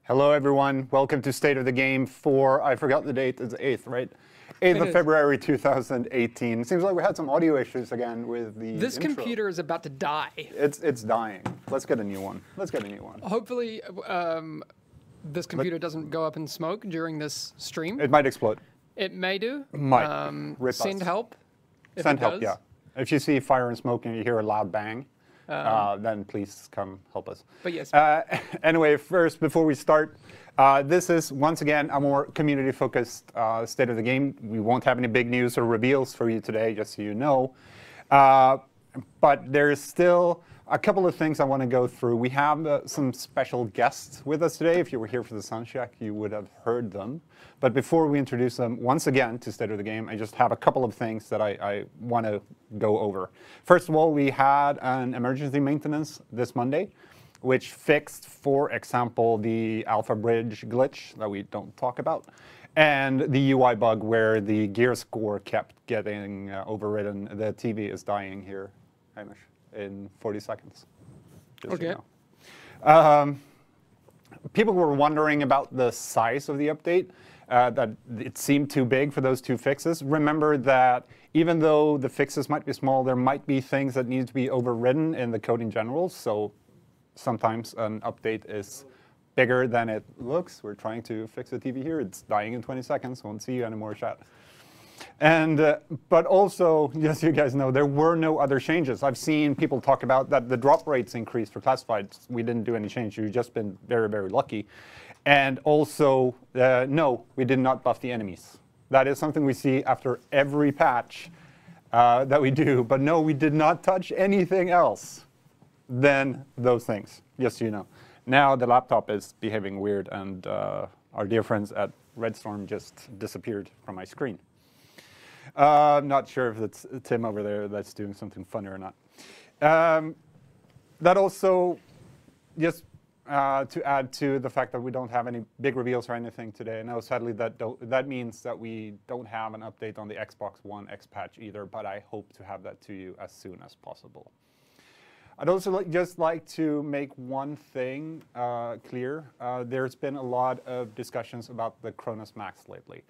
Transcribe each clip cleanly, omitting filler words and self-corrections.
Hello, everyone. Welcome to State of the Game for, I forgot the date, it's the 8th, right? 8th of February 2018. Seems like we had some audio issues again with the This intro. computer is about to die. It's dying. Let's get a new one. Let's get a new one. Hopefully, this computer doesn't go up in smoke during this stream. It might explode. It may do. Might. Send help. If Send it help, does. yeah. If you see fire and smoke and you hear a loud bang, then please come help us. But yes. Anyway, first, before we start, this is, once again, a more community-focused State of the Game. We won't have any big news or reveals for you today, just so you know. But there's still a couple of things I want to go through. We have some special guests with us today. If you were here for the soundcheck, you would have heard them. But before we introduce them once again to State of the Game, I just have a couple of things that I want to go over. First of all, we had an emergency maintenance this Monday, which fixed, for example, the alpha bridge glitch that we don't talk about, and the UI bug where the gear score kept getting overridden. The TV is dying here, Hamish, in 40 seconds. Just Okay. so you know. People were wondering about the size of the update, that it seemed too big for those two fixes. Remember that even though the fixes might be small, there might be things that need to be overridden in the code in general. So sometimes an update is bigger than it looks. We're trying to fix the TV here. It's dying in 20 seconds. Won't see you anymore, chat. And but also, just so you guys know, there were no other changes. I've seen people talk about that the drop rates increased for classifieds. We didn't do any change. You've just been very, very lucky. And also, no, we did not buff the enemies. That is something we see after every patch that we do. But no, we did not touch anything else than those things, just so you know. Now the laptop is behaving weird, and our dear friends at Redstorm just disappeared from my screen. I'm not sure if it's Tim over there that's doing something funny or not. That also, just to add to the fact that we don't have any big reveals or anything today. Now, sadly, that means that we don't have an update on the Xbox One X patch either, but I hope to have that to you as soon as possible. I'd also just like to make one thing clear. There's been a lot of discussions about the Cronus Max lately.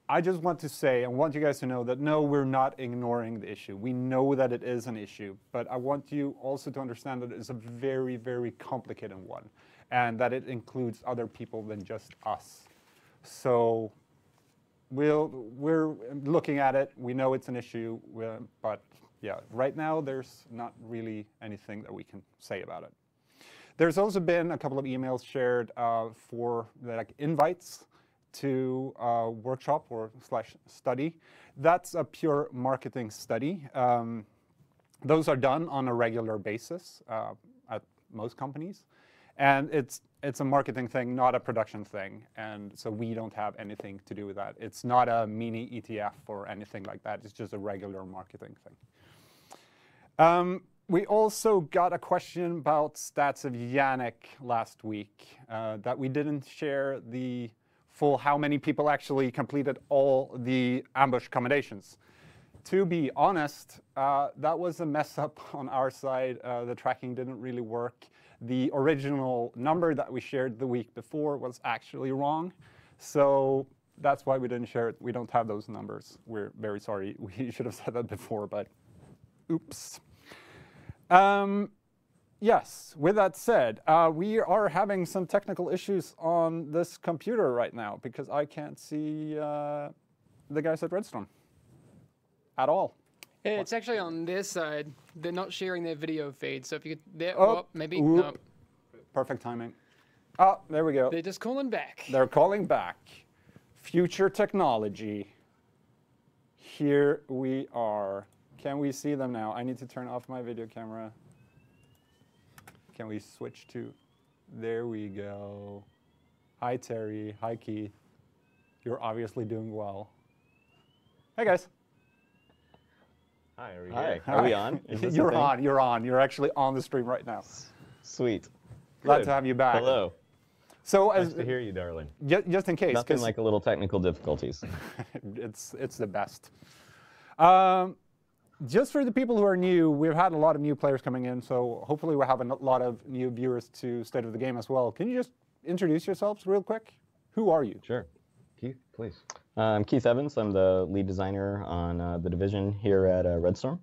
I just want to say, and want you guys to know that no, we're not ignoring the issue. We know that it is an issue, but I want you also to understand that it's a very, very complicated one, and that it includes other people than just us. So we're looking at it. We know it's an issue, but yeah, right now there's not really anything that we can say about it. There's also been a couple of emails shared for like invites to workshop or /study. That's a pure marketing study. Those are done on a regular basis at most companies. And it's a marketing thing, not a production thing. And so we don't have anything to do with that. It's not a mini ETF or anything like that. It's just a regular marketing thing. We also got a question about stats of Yannick last week, that we didn't share the full how many people actually completed all the ambush accommodations. To be honest, that was a mess up on our side. The tracking didn't really work. The original number that we shared the week before was actually wrong. So that's why we didn't share it. We don't have those numbers. We're very sorry. We should have said that before, but oops. Yes, with that said, we are having some technical issues on this computer right now because I can't see the guys at Redstorm at all. Yeah, it's actually on their side. They're not sharing their video feed, so if you could, maybe, ooh. no. Perfect timing. Oh, there we go. They're just calling back. They're calling back. Future technology. Here we are. Can we see them now? I need to turn off my video camera. Can we switch to, there we go. Hi, Terry. Hi, Keith. You're obviously doing well. Hey, guys. Hi, are we Hi. here? Are we on? Is this a You're thing? on. You're on. You're actually on the stream right now. Sweet. Glad Good. to have you back. Hello. So, Nice to hear you, darling. just in case, Nothing like a little technical difficulties. it's the best. Just for the people who are new, we've had a lot of new players coming in, so hopefully we'll have a lot of new viewers to State of the Game as well. Can you just introduce yourselves real quick? Who are you? Sure. Keith, please. I'm Keith Evans. I'm the lead designer on the Division here at Redstorm.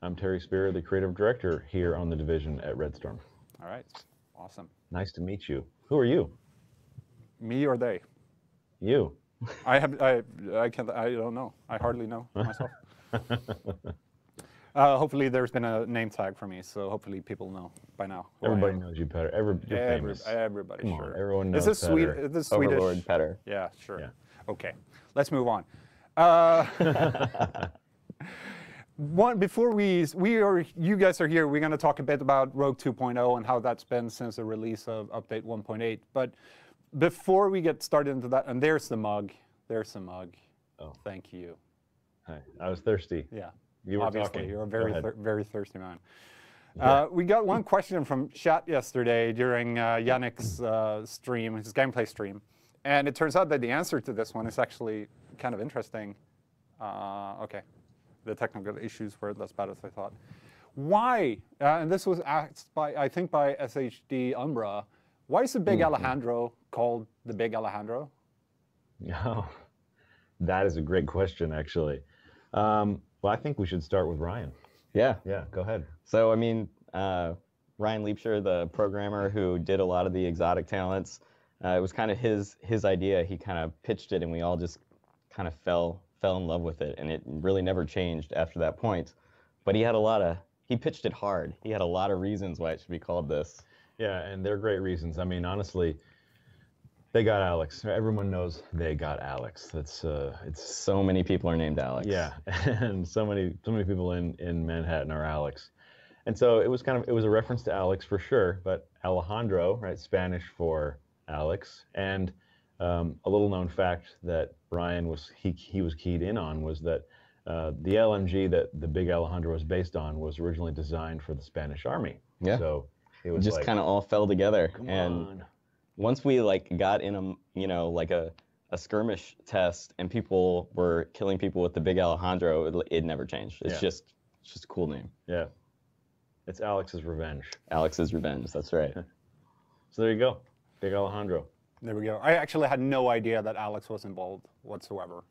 I'm Terry Spear, the creative director here on the Division at Redstorm. All right. Awesome. Nice to meet you. Who are you? Me or they? You. I don't know. I hardly know myself. Hopefully there's been a name tag for me, so hopefully people know by now. Everybody knows you better. You're famous. Everybody, Come sure. on, everyone knows Is this better. Is this Swedish? Overlord Petter. Yeah, sure. Yeah. Okay, let's move on. Before you guys are here, we're going to talk a bit about Rogue 2.0 and how that's been since the release of update 1.8. But before we get started into that, and there's the mug. There's the mug. Oh. Thank you. Hi. I was thirsty. Yeah. You were Obviously, talking. you're a very thirsty man. Yeah. We got one question from chat yesterday during Yannick's stream, his gameplay stream. And it turns out that the answer to this one is actually kind of interesting. Okay. The technical issues were less bad as I thought. Why, and this was asked by, I think by SHD Umbra, why is the Big Alejandro called the Big Alejandro? Oh, that is a great question, actually. Well, I think we should start with Ryan. Yeah. Yeah, go ahead. So, I mean, Ryan Leapshire, the programmer who did a lot of the exotic talents, it was kind of his idea. He kind of pitched it, and we all just kind of fell in love with it, and it really never changed after that point. But he pitched it hard. He had a lot of reasons why it should be called this. Yeah, and they're great reasons. I mean, honestly, they got Alex. Everyone knows they got Alex. It's So many people are named Alex. yeah, and so many people in Manhattan are Alex. And so it was a reference to Alex for sure, but Alejandro, right, Spanish for Alex. And a little known fact that Ryan was keyed in on was that the LMG that the Big Alejandro was based on was originally designed for the Spanish Army. Yeah. So it was just like, kind of all fell together. come and on. once we got in a skirmish test and people were killing people with the Big Alejandro, it never changed. It's just a cool name. Yeah. It's Alex's Revenge. Alex's Revenge, that's right. So there you go. Big Alejandro. There we go. I actually had no idea that Alex was involved whatsoever.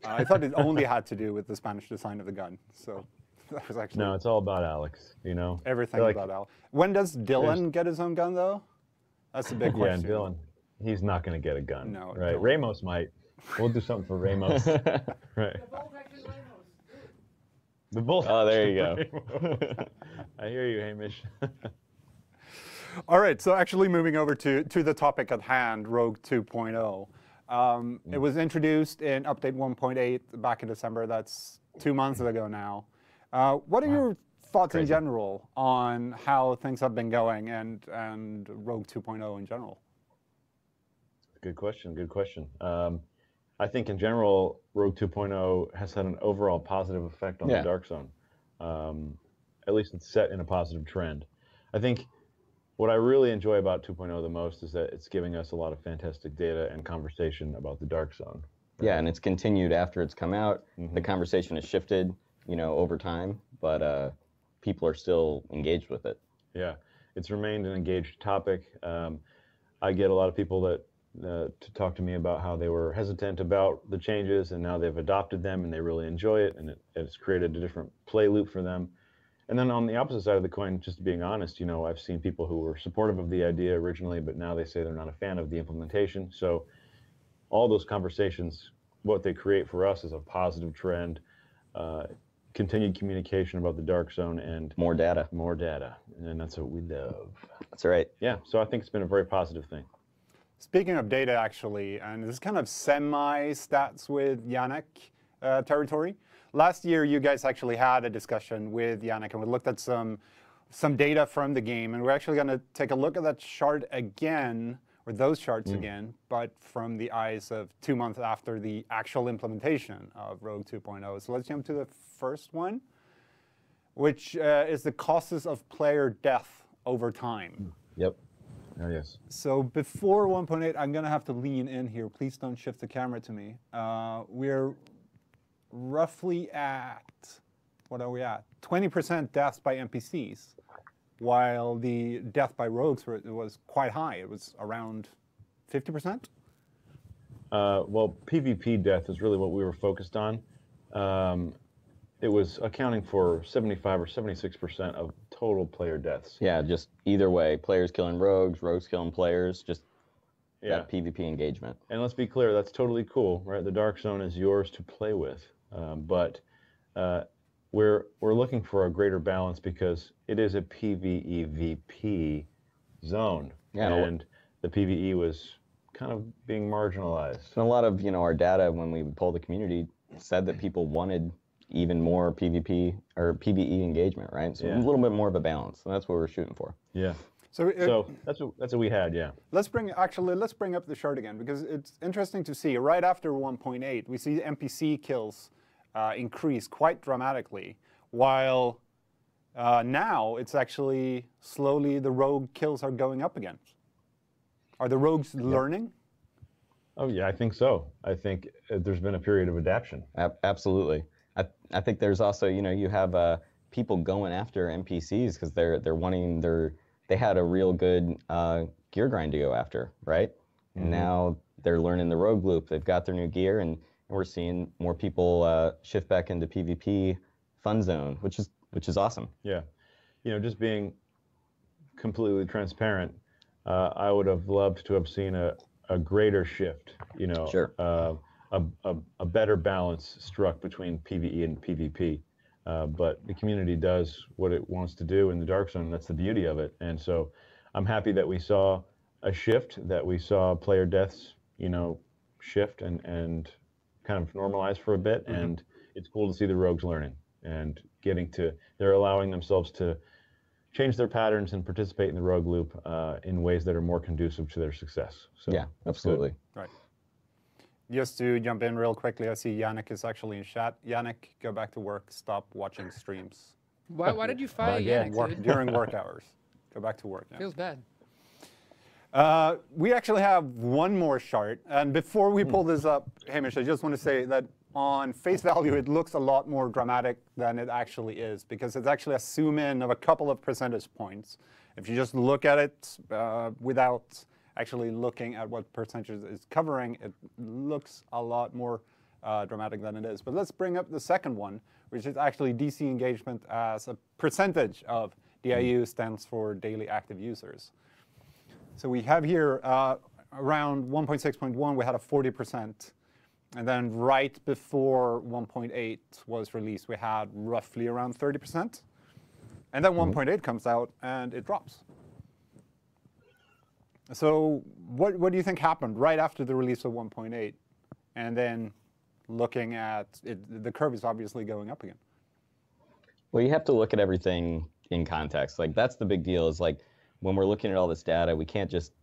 I thought it only had to do with the Spanish design of the gun. So that was actually No, it's all about Alex, you know? everything Like, about Alex. When does Dylan get his own gun, though? That's a big yeah, question. and Dylan, he's not going to get a gun. No, right? Dylan. Ramos might. We'll do something for Ramos. Right. The bolt. Oh, there you go. I hear you, Hamish. All right, so actually moving over to the topic at hand, Rogue 2.0. It was introduced in update 1.8 back in December. That's 2 months ago now. What are your thoughts in general on how things have been going and Rogue 2.0 in general? Good question. Good question. I think in general, Rogue 2.0 has had an overall positive effect on the Dark Zone. At least it's set in a positive trend. I think what I really enjoy about 2.0 the most is that it's giving us a lot of fantastic data and conversation about the Dark Zone. Yeah, and it's continued after it's come out. The conversation has shifted, over time, but people are still engaged with it. Yeah, it's remained an engaged topic. I get a lot of people that to talk to me about how they were hesitant about the changes, and now they've adopted them and they really enjoy it, and it's created a different play loop for them. And then on the opposite side of the coin, just being honest, I've seen people who were supportive of the idea originally, but now they say they're not a fan of the implementation. So all those conversations, what they create for us is a positive trend, continued communication about the Dark Zone, and More data. more data. And that's what we love. That's right. Yeah, so I think it's been a very positive thing. Speaking of data, actually, and this is kind of semi-stats with Yannick territory. Last year, you guys actually had a discussion with Yannick, and we looked at some data from the game, and we're actually going to take a look at that chart again, or those charts again, but from the eyes of 2 months after the actual implementation of Rogue 2.0. So let's jump to the first one, which is the causes of player death over time. Yep. Oh, yes. So before 1.8, I'm going to have to lean in here. Please don't shift the camera to me. We're roughly at, what are we at? 20% deaths by NPCs, while the death by rogues was quite high. It was around 50%. Well, PvP death is really what we were focused on. It was accounting for 75 or 76% of total player deaths. Yeah, just either way, players killing rogues, rogues killing players, just that PvP engagement. And let's be clear, that's totally cool, right? The Dark Zone is yours to play with, but we're looking for a greater balance because it is a PvEVP zone, and the PvE was kind of being marginalized. And a lot of our data when we polled the community said that people wanted even more PvP or PvE engagement, right? So a little bit more of a balance, and that's what we're shooting for. Yeah. So that's what we had, yeah. Let's bring up the chart again, because it's interesting to see. Right after 1.8, we see NPC kills increase quite dramatically, while now it's actually slowly the rogue kills are going up again. Are the rogues learning? Oh yeah, I think so. I think there's been a period of adaptation. Absolutely. I think there's also you have people going after NPCs because they're wanting they had a real good gear grind to go after, right? And now they're learning the rogue loop. They've got their new gear, and we're seeing more people shift back into PvP fun zone, which is awesome. Yeah, just being completely transparent, I would have loved to have seen a greater shift. Sure. A better balance struck between PvE and PvP. But the community does what it wants to do in the Dark Zone. That's the beauty of it. And so I'm happy that we saw a shift, that we saw player deaths, shift and kind of normalize for a bit. And it's cool to see the rogues learning and they're allowing themselves to change their patterns and participate in the rogue loop in ways that are more conducive to their success. So yeah, absolutely. Good. Right. Just to jump in real quickly, I see Yannick is actually in chat. Yannick, go back to work. Stop watching streams. Why did you fire Yannick? During work hours. Go back to work. Yeah. Feels bad. We actually have one more chart. And before we pull this up, Hamish, I just want to say that on face value, it looks a lot more dramatic than it actually is, because it's actually a zoom in of a couple of percentage points. If you just look at it without actually looking at what percentage is covering, it looks a lot more dramatic than it is. But let's bring up the second one, which is actually DC engagement as a percentage of DIU, stands for daily active users. So we have here around 1.6.1, we had a 40%. And then right before 1.8 was released, we had roughly around 30%. And then 1.8 comes out and it drops. So what do you think happened right after the release of 1.8? And then looking at it, the curve is obviously going up again. Well, you have to look at everything in context. Like, that's the big deal, is like when we're looking at all this data, we can't just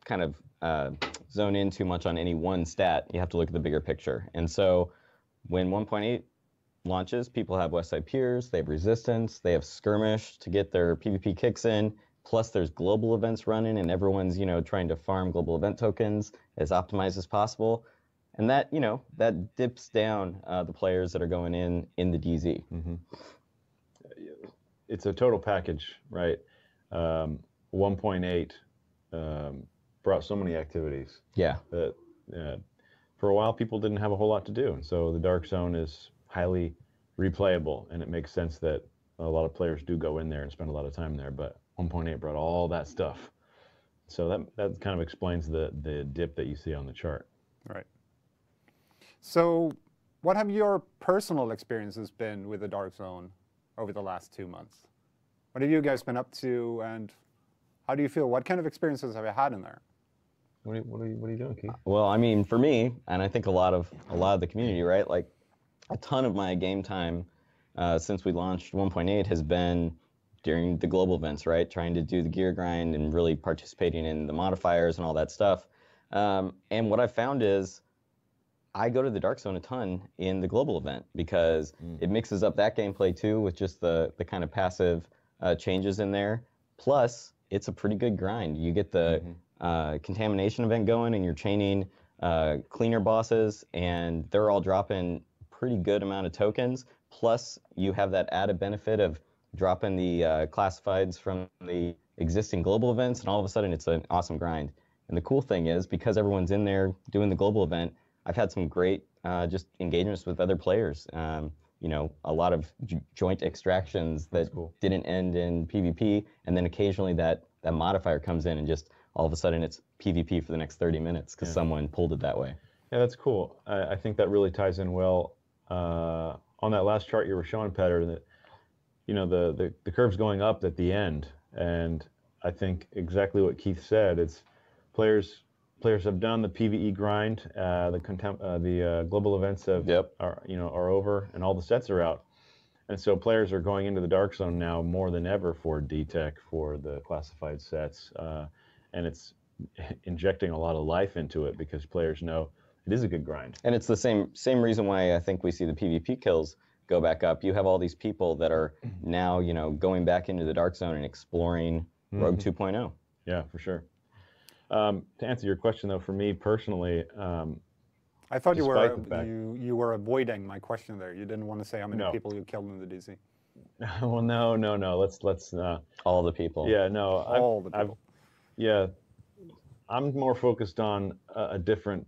kind of zone in too much on any one stat. You have to look at the bigger picture. And so when 1.8 launches, people have Westside Piers, they have Resistance, they have Skirmish to get their PvP kicks in. Plus, there's global events running, and everyone's trying to farm global event tokens as optimized as possible, and that that dips down the players that are going in the DZ. It's a total package, right? 1.8 brought so many activities. Yeah. That for a while people didn't have a whole lot to do, and so the Dark Zone is highly replayable, and it makes sense that a lot of players do go in there and spend a lot of time there, but 1.8 brought all that stuff. So that kind of explains the dip that you see on the chart. Right. So what have your personal experiences been with the Dark Zone over the last 2 months? What have you guys been up to, and how do you feel? What kind of experiences have you had in there? What are you doing, Keith? Well, I mean, for me, and I think a lot of the community, right? Like, a ton of my game time since we launched 1.8 has been during the global events, right? Trying to do the gear grind and really participating in the modifiers and all that stuff. And what I found is I go to the Dark Zone a ton in the global event because it mixes up that gameplay too with just the kind of passive changes in there. Plus, it's a pretty good grind. You get the contamination event going, and you're chaining cleaner bosses, and they're all dropping pretty good amount of tokens. Plus, you have that added benefit of drop in the classifieds from the existing global events, and all of a sudden it's an awesome grind. And the cool thing is, because everyone's in there doing the global event, I've had some great just engagements with other players. You know, a lot of joint extractions that didn't end in PvP, and then occasionally that modifier comes in and just all of a sudden it's PvP for the next 30 minutes because someone pulled it that way. Yeah, that's cool. I think that really ties in well on that last chart you were showing, Petter, that, you know, the curve's going up at the end, and I think exactly what Keith said. It's players have done the PvE grind, the global events are over, and all the sets are out, and so players are going into the Dark Zone now more than ever for D-Tech, for the classified sets, and it's injecting a lot of life into it because players know it is a good grind. And it's the same reason why I think we see the PvP kills go back up. You have all these people that are now, you know, going back into the Dark Zone and exploring Rogue 2.0. Yeah, for sure. To answer your question, though, for me personally, I thought you were avoiding my question there. You didn't want to say how many people you killed in the DC. Well, no. Let's all the people. Yeah, no. All the people. I'm more focused on a different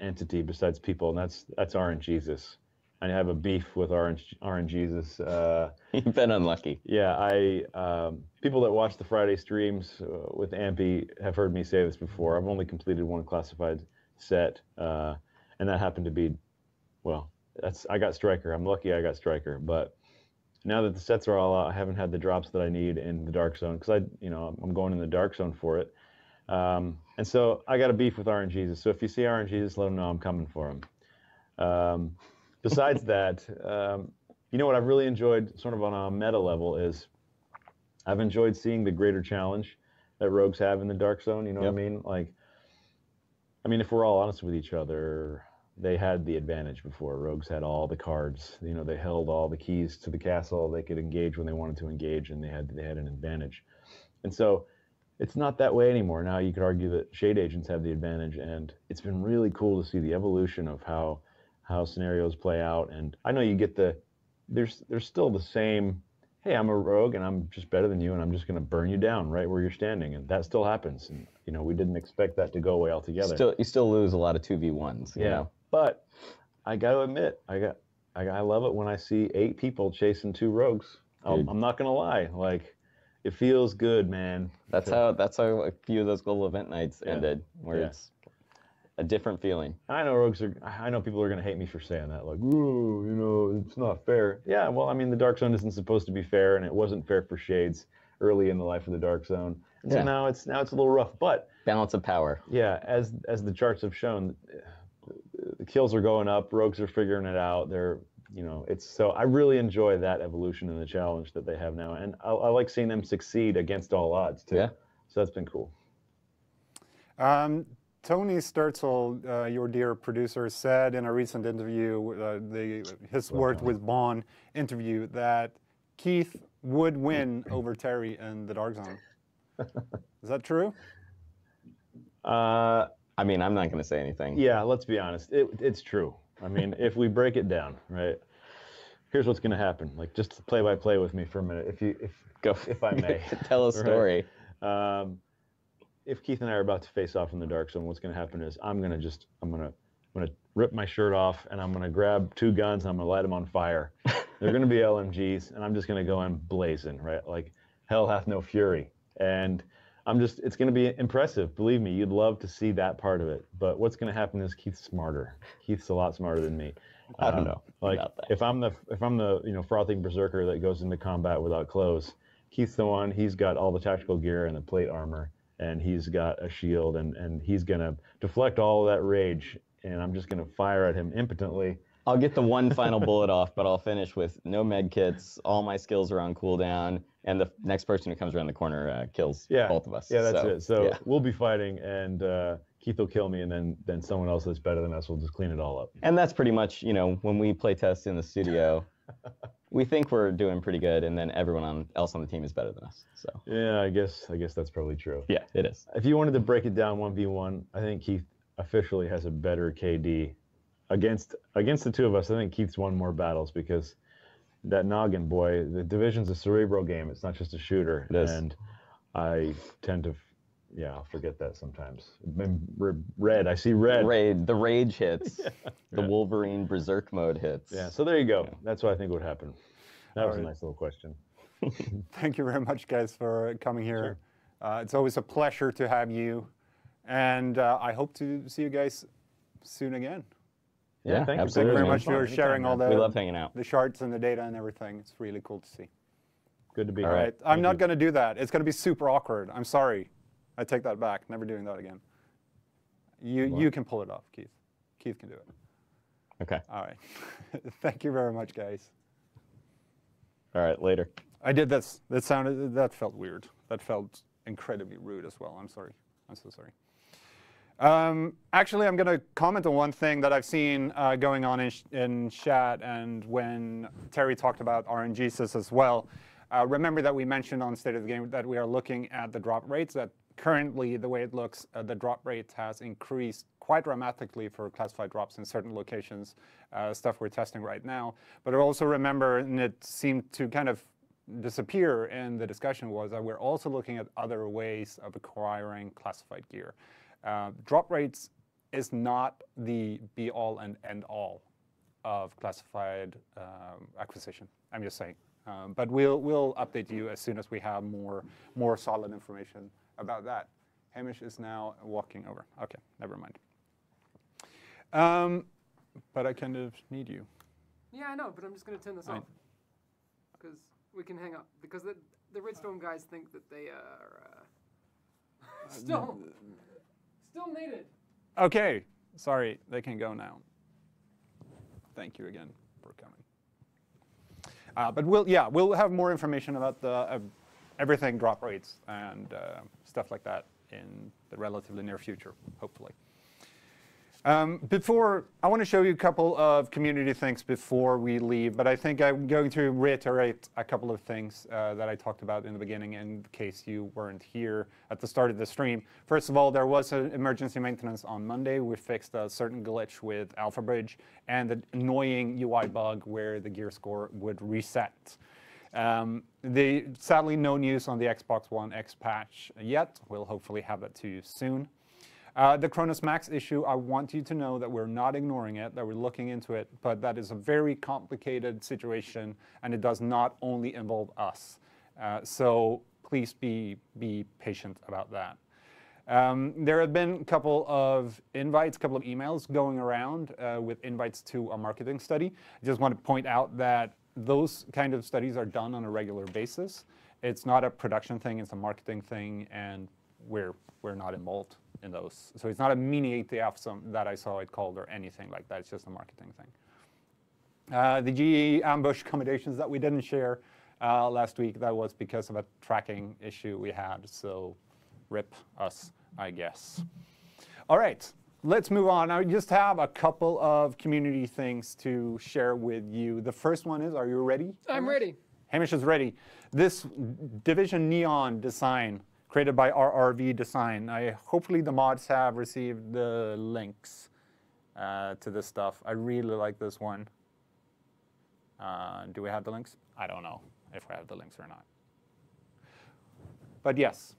entity besides people, and that's RNGesus. I have a beef with RNGesus. You've been unlucky. Yeah, people that watch the Friday streams with Ampy have heard me say this before. I've only completed one classified set, and that happened to be, well, I got Striker. I'm lucky I got Striker, but now that the sets are all out, I haven't had the drops that I need in the Dark Zone because I'm going in the Dark Zone for it, and so I got a beef with RNGesus. So if you see RNGesus, let him know I'm coming for him. Besides that, you know what I've really enjoyed sort of on a meta level is I've enjoyed seeing the greater challenge that rogues have in the Dark Zone, you know what I mean? Like, I mean, if we're all honest with each other, they had the advantage before. Rogues had all the cards, you know, they held all the keys to the castle, they could engage when they wanted to engage, and they had an advantage. And so it's not that way anymore. Now you could argue that Shade Agents have the advantage, and it's been really cool to see the evolution of how scenarios play out. And I know you get there's still the same, hey, I'm a rogue and I'm just better than you and I'm just going to burn you down right where you're standing, and that still happens. And you know, we didn't expect that to go away altogether. You still lose a lot of 2v1s. You know? But I got to admit, I love it when I see 8 people chasing 2 rogues. I'm not going to lie, like, it feels good, man. That's how a few of those global event nights ended, where it's a different feeling. I know people are going to hate me for saying that, like, ooh, you know, it's not fair. Yeah, well, I mean, the Dark Zone isn't supposed to be fair, and it wasn't fair for Shades early in the life of the Dark Zone. And so now it's a little rough, but balance of power. Yeah, as the charts have shown, the kills are going up, rogues are figuring it out. So I really enjoy that evolution in the challenge that they have now, and I like seeing them succeed against all odds too. Yeah, so that's been cool. Tony Sturzel, your dear producer, said in a recent interview, his Worked with Bond interview, that Keith would win over Terry in the Dark Zone. Is that true? I mean, I'm not going to say anything. Yeah, let's be honest. It's true. I mean, if we break it down, right? Here's what's going to happen. Like, just play by play with me for a minute, if I may. Tell a story. Right? If Keith and I are about to face off in the Dark Zone, what's going to happen is I'm gonna rip my shirt off, and I'm gonna grab 2 guns and I'm gonna light them on fire. They're gonna be LMGs, and I'm just gonna go in blazing, right? Like hell hath no fury. And it's gonna be impressive. Believe me, you'd love to see that part of it. But what's gonna happen is Keith's smarter. Keith's a lot smarter than me. I don't know. Like if I'm the frothing berserker that goes into combat without clothes, Keith's the one. He's got all the tactical gear and the plate armor, and he's got a shield, and he's gonna deflect all of that rage, and I'm just gonna fire at him impotently. I'll get the one final bullet off, but I'll finish with no med kits. All my skills are on cooldown, and the next person who comes around the corner kills both of us. Yeah, that's it. So we'll be fighting, and Keith will kill me, and then someone else that's better than us will just clean it all up. And that's pretty much, when we play test in the studio, we think we're doing pretty good, and then everyone else on the team is better than us. So yeah, I guess that's probably true. Yeah, it is. If you wanted to break it down 1v1, I think Keith officially has a better KD against the 2 of us. I think Keith's won more battles because that noggin, boy. The Division's a cerebral game. It's not just a shooter. It is. And I tend to, yeah, I'll forget that sometimes. Red. I see red. The rage hits. The Wolverine Berserk mode hits. Yeah. So there you go. That's what I think would happen. That was right. a nice little question. Thank you very much, guys, for coming here. It's always a pleasure to have you. And I hope to see you guys soon again. Yeah, thank you. Thank you very much Anytime, for sharing all We love hanging out. the charts and the data and everything. It's really cool to see. Good to be All here. right. I'm not going to do that. It's going to be super awkward. I'm sorry. I take that back. Never doing that again. You can pull it off, Keith. Keith can do it. Okay. All right. Thank you very much, guys. All right, later. I did this. That felt weird. That felt incredibly rude as well. I'm sorry. I'm so sorry. Actually, I'm going to comment on one thing that I've seen going on in chat, and when Terry talked about RNGs as well. Remember that we mentioned on State of the Game that we are looking at the drop rates, that currently, the way it looks, the drop rate has increased quite dramatically for classified drops in certain locations, stuff we're testing right now. But also remember, and it seemed to kind of disappear in the discussion, was that we're also looking at other ways of acquiring classified gear. Drop rates is not the be-all and end-all of classified acquisition. I'm just saying. But we'll update you as soon as we have more solid information about that. Hamish is now walking over. Okay, never mind. But I kind of need you. Yeah, I know, but I'm just going to turn this off. Because we can hang up. Because the Redstorm guys think that they are still needed. Okay, sorry, they can go now. Thank you again for coming. But we'll have more information about the everything drop rates and stuff like that in the relatively near future, hopefully. Before, I want to show you a couple of community things before we leave, but I think I'm going to reiterate a couple of things that I talked about in the beginning in case you weren't here at the start of the stream. First of all, there was an emergency maintenance on Monday. We fixed a certain glitch with Alpha Bridge and the annoying UI bug where the gear score would reset. Sadly, no news on the Xbox One X patch yet. We'll hopefully have that to you soon. The Cronus Max issue, I want you to know that we're not ignoring it, that we're looking into it, but that is a very complicated situation, and it does not only involve us. So please be patient about that. There have been a couple of invites, a couple of emails going around with invites to a marketing study. I just want to point out that those kind of studies are done on a regular basis. It's not a production thing, it's a marketing thing, and we're not involved in those. So it's not a mini ATF that I saw it called or anything like that. It's just a marketing thing. The GE ambush accommodations that we didn't share last week, that was because of a tracking issue we had. So rip us, I guess. All right, let's move on. I just have a couple of community things to share with you. The first one is, are you ready? I'm ready. Hamish is ready. This Division Neon design created by RRV Design. Hopefully the mods have received the links to this stuff. I really like this one. Do we have the links? I don't know if we have the links or not. But yes,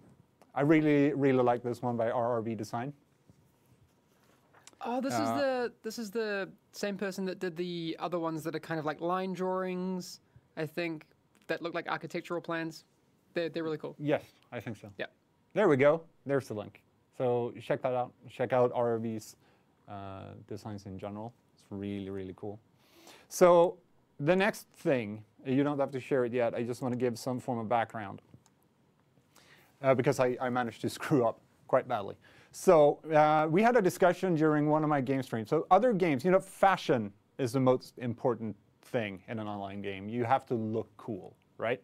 I really, really like this one by RRV Design. Oh, this is the same person that did the other ones that are kind of like line drawings, I think, that look like architectural plans. They're really cool. Yes, I think so. Yeah. There we go. There's the link. So check that out. Check out RRV's designs in general. It's really, really cool. So the next thing, you don't have to share it yet. I just want to give some form of background because I managed to screw up quite badly. So we had a discussion during one of my game streams. So other games, fashion is the most important thing in an online game. You have to look cool, right?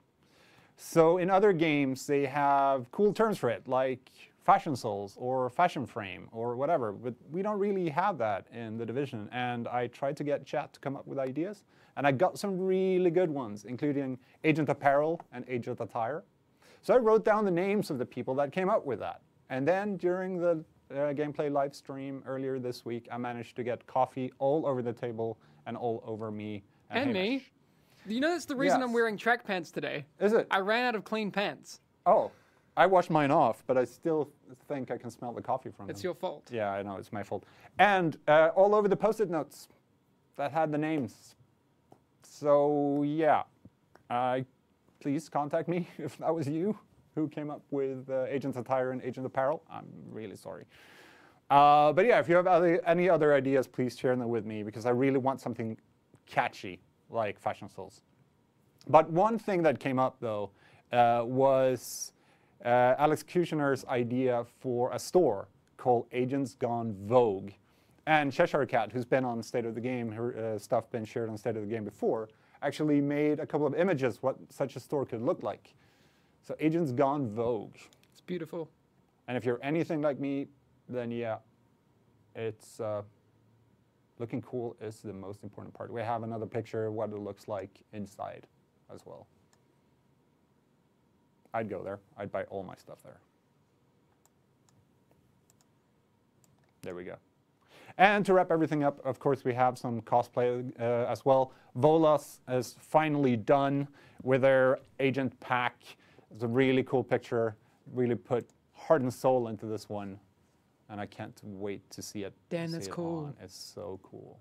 So in other games, they have cool terms for it, like fashion souls or fashion frame or whatever. But we don't really have that in the Division. And I tried to get chat to come up with ideas. And I got some really good ones, including Agent Apparel and Agent Attire. So I wrote down the names of the people that came up with that. And then during the gameplay live stream earlier this week, I managed to get coffee all over the table and all over me. And me. You know that's the reason I'm Yes. wearing track pants today. Is it? I ran out of clean pants. Oh, I washed mine off, but I still think I can smell the coffee from It's them. your fault. Yeah, I know, it's my fault. And all over the Post-it notes that had the names. So, yeah. Please contact me if that was you who came up with Agent Attire and Agent Apparel. I'm really sorry. But yeah, if you have any other ideas, please share them with me, because I really want something catchy like Fashion Souls. But one thing that came up, though, was Alex Kushner's idea for a store called Agents Gone Vogue. And Cheshire Cat, who's been on State of the Game, her stuff been shared on State of the Game before, actually made a couple of images what such a store could look like. So Agents Gone Vogue. It's beautiful. And if you're anything like me, then yeah, it's looking cool is the most important part. We have another picture of what it looks like inside as well. I'd go there. I'd buy all my stuff there. There we go. And to wrap everything up, of course, we have some cosplay as well. Volas is finally done with their agent pack. It's a really cool picture. Really put heart and soul into this one. And I can't wait to see it. Dan, that's cool. It's so cool.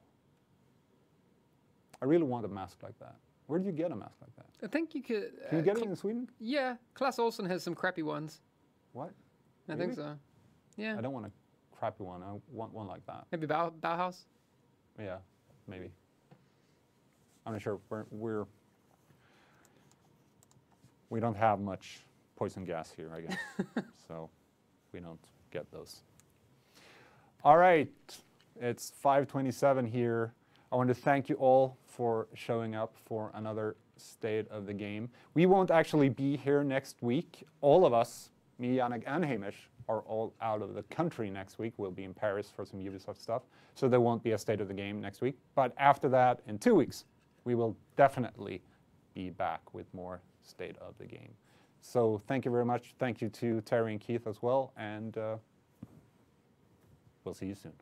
I really want a mask like that. Where do you get a mask like that? I think you could. Can you get it in Sweden? Yeah, Claes Olsson has some crappy ones. What? I think so. Yeah. I don't want a crappy one. I want one like that. Maybe Bauhaus. Yeah, maybe. I'm not sure. We don't have much poison gas here, I guess. So we don't get those. All right, it's 5:27 here. I want to thank you all for showing up for another State of the Game. We won't actually be here next week. All of us, me, Yannick, and Hamish, are all out of the country next week. We'll be in Paris for some Ubisoft stuff, so there won't be a State of the Game next week. But after that, in 2 weeks, we will definitely be back with more State of the Game. So thank you very much. Thank you to Terry and Keith as well, and we'll see you soon.